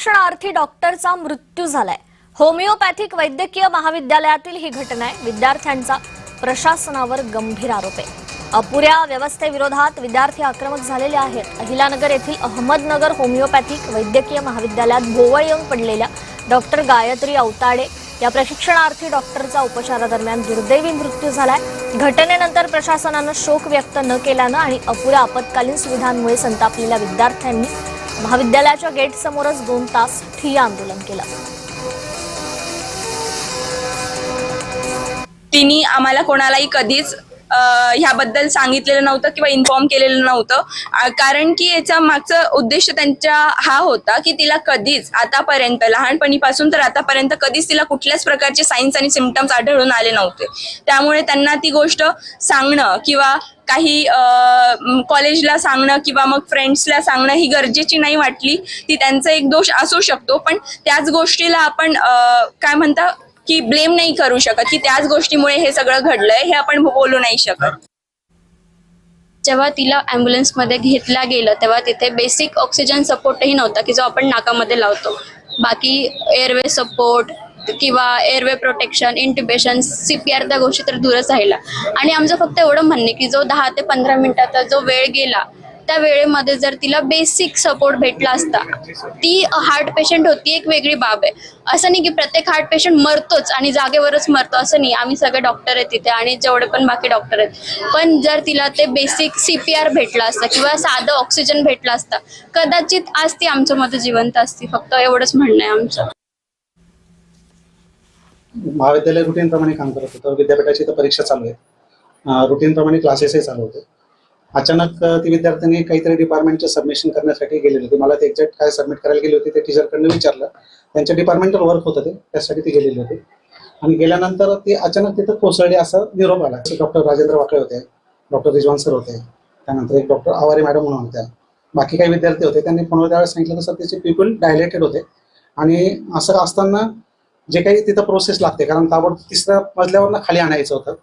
प्रशिक्षणार्थी डॉक्टरचा मृत्यू झालाय। होमिओपॅथिक वैद्यकीय महाविद्यालयातील ही घटना आहे। विद्यार्थ्यांचा प्रशासनावर गंभीर आरोप आहे। अपुऱ्या व्यवस्थेविरोधात विद्यार्थी आक्रमक झालेले आहेत। अहिलानगर येथील अहमदनगर होमिओपॅथिक वैद्यकीय महाविद्यालयात भोवळ येऊन पडलेल्या डॉक्टर गायत्री अवताडे या प्रशिक्षणार्थी डॉक्टरचा उपचारादरम्यान दुर्दैवी मृत्यू झालाय। घटनेनंतर प्रशासनानं शोक व्यक्त न केल्यानं आणि अपुऱ्या आपत्कालीन सुविधांमुळे संतापलेल्या विद्यार्थ्यांनी महाविद्यालयाच्या गेट समोरच 2 तास ठिय्या आंदोलन केलं। तिने आम्हाला कोणालाही कधीच ह्याबद्दल सांगितलेलं नव्हतं किंवा इन्फॉर्म केलेलं नव्हतं, कारण की याचा मागचा उद्देश त्यांचा हा होता की तिला कधीच आतापर्यंत लहानपणीपासून तर आतापर्यंत कधीच तिला कुठल्याच प्रकारचे साईन्स आणि सिम्पटम्स आढळून आले नव्हते। त्यामुळे त्यांना ती गोष्ट सांगणं किंवा काही कॉलेजला सांगणं किंवा मग फ्रेंड्सला सांगणं ही गरजेची नाही वाटली। ती त्यांचा एक दोष असू शकतो, पण त्याच गोष्टीला आपण काय म्हणता की ब्लेम नाही करू शकत की त्याच गोष्टीमुळे हे सगळं घडलंय, हे आपण बोलू नाही शकत। जेव्हा तिला ॲम्ब्युलन्समध्ये घेतला गेलं तेव्हा तिथे बेसिक ऑक्सिजन सपोर्टही नव्हता की जो आपण नाकामध्ये लावतो। बाकी एअरवे सपोर्ट किंवा एअरवे प्रोटेक्शन, इंट्युबेशन, CPR त्या गोष्टी तर दूरच राहिला। आणि आमचं फक्त एवढं म्हणणे की जो 10 ते 15 मिनिटाचा जो वेळ गेला त्या वेळेमध्ये जर तिला बेसिक सपोर्ट भेटला असता, ती हार्ट पेशंट होती, एक वेगळी बाब आहे। असं नाही की प्रत्येक हार्ट पेशंट मरतोच आणि जागेवरच मरतो, असं नाही। आम्ही सगळे डॉक्टर आहेत तिथे आणि जेवढे पण बाकी डॉक्टर आहेत, पण जर तिला ते बेसिक CPR भेटला असता किंवा साधं ऑक्सिजन भेटला असता, कदाचित आज ती आमच्यामध्ये जिवंत असती। फक्त एवढंच म्हणणं आहे आमचं। महाविद्यालय रुटीन प्रमाणे काम करत होतं। विद्यापीठाची तर परीक्षा चालू आहे, रुटीन प्रमाणे क्लासेसही चालू होते। अचानक ती विद्यार्थ्यांनी काहीतरी डिपार्टमेंटचं सबमिशन करण्यासाठी गेलेली होती। मला ते एक्झॅक्ट काय सबमिट करायला गेली होती ते टीचरकडनं विचारलं। त्यांच्या डिपार्टमेंटल वर्क होतं ते, त्यासाठी ती गेलेली होती। आणि गेल्यानंतर ती अचानक तिथं कोसळली असं निरोप आला। डॉक्टर राजेंद्र वाकळे होते, डॉक्टर रिजवान सर होते, त्यानंतर एक डॉक्टर आवारे मॅडम म्हणून होत्या, बाकी काही विद्यार्थी होते। त्यांनी फोनवर त्यावेळेस सांगितलं तर तिचे पीपल डायलेटेड होते। आणि असं असताना जे काही तिथं प्रोसेस लागते, कारण ताबडतोब 3ऱ्या मजल्यावरनं खाली आणायचं होतं,